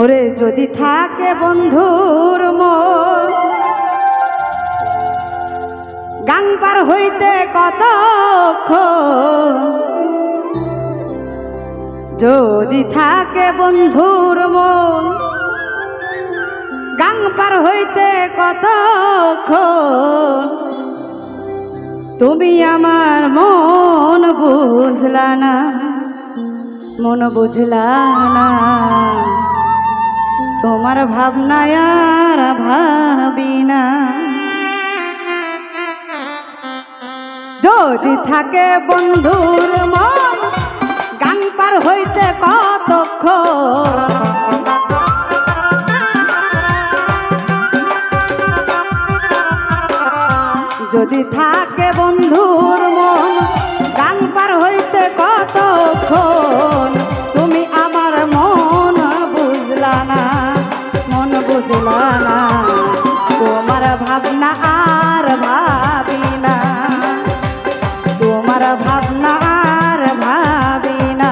ওরে যদি থাকে বন্ধুর মন গান পার হইতে কতক্ষণ, যদি থাকে বন্ধুর মন গান পার হইতে কতক্ষণ, তুমি আমার মন বুঝলা না, মন বুঝলা না, তোমার ভাবনায় আর ভাবি না। যদি থাকে বন্ধুর মন গান পার হইতে কতক্ষণ, যদি থাকে বন্ধুর মন গান পার হইতে কতক্ষণ, তুমি আমার মন বুঝলা না, মন বুঝলা না, তোমার ভাবনা আর ভাবি না, তোমার ভাবনা আর ভাবি না।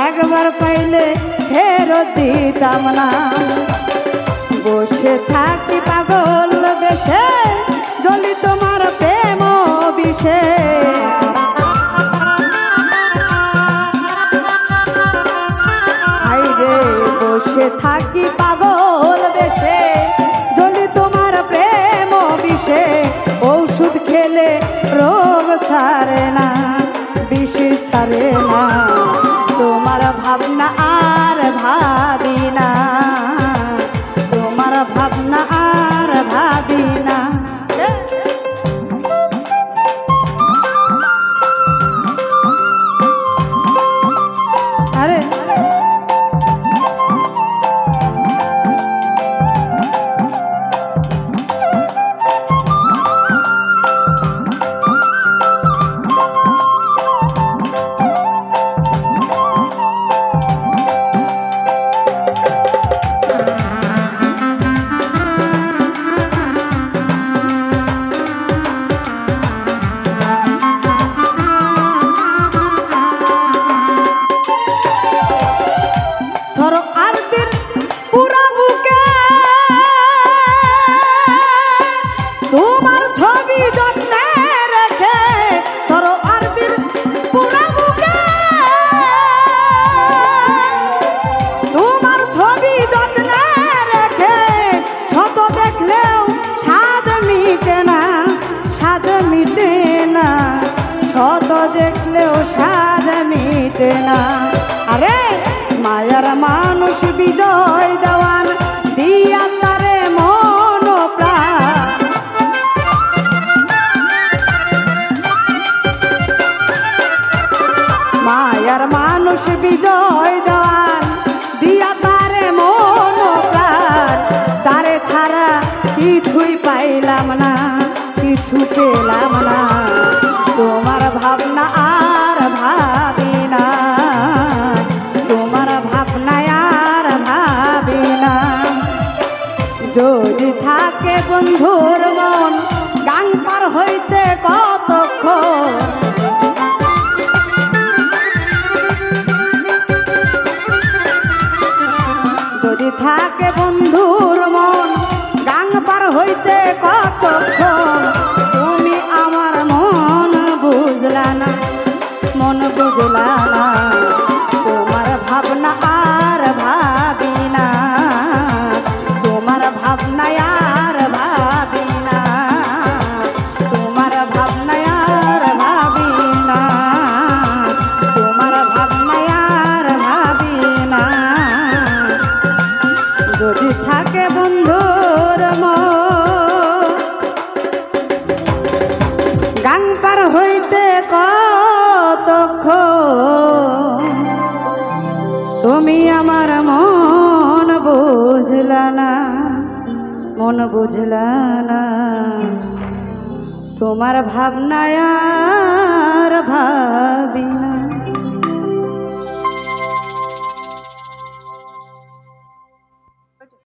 একবার পাইলে ফেরত দিতাম না, বসে থাকি পাগল বেশে জ্বলি তোমার প্রেম বিষে। আইরে বসে থাকি পাগল বেশে জ্বলি তোমার প্রেম বিষে, ঔষধ খেলে রোগ ছাড়ে না, বিষ ছাড়ে না, তোমার ভাবনা আর ভাবি না, তোমার ভাবনা আর ভাবি না। আরে শত দেখলেও স্বাদ মিটে না। আরে মায়ার মানুষ বিজয় দেওয়ান দিয়া তারে মন প্রাণ, মায়ার মানুষ বিজয় দেওয়ান দিয়া তারে মন প্রাণ, তারে ছাড়া কিছুই পাইলাম না, কিছু পেলাম না, তোমার ভাবনা আর ভাবি না, তোমার ভাবনায় আর ভাবি না। যদি থাকে বন্ধুর মন গান পার হইতে কতক্ষণ, তুমি আমার মন বুঝলা না, মন বুঝলা না। তোমার ভাবনায় আর ভাবি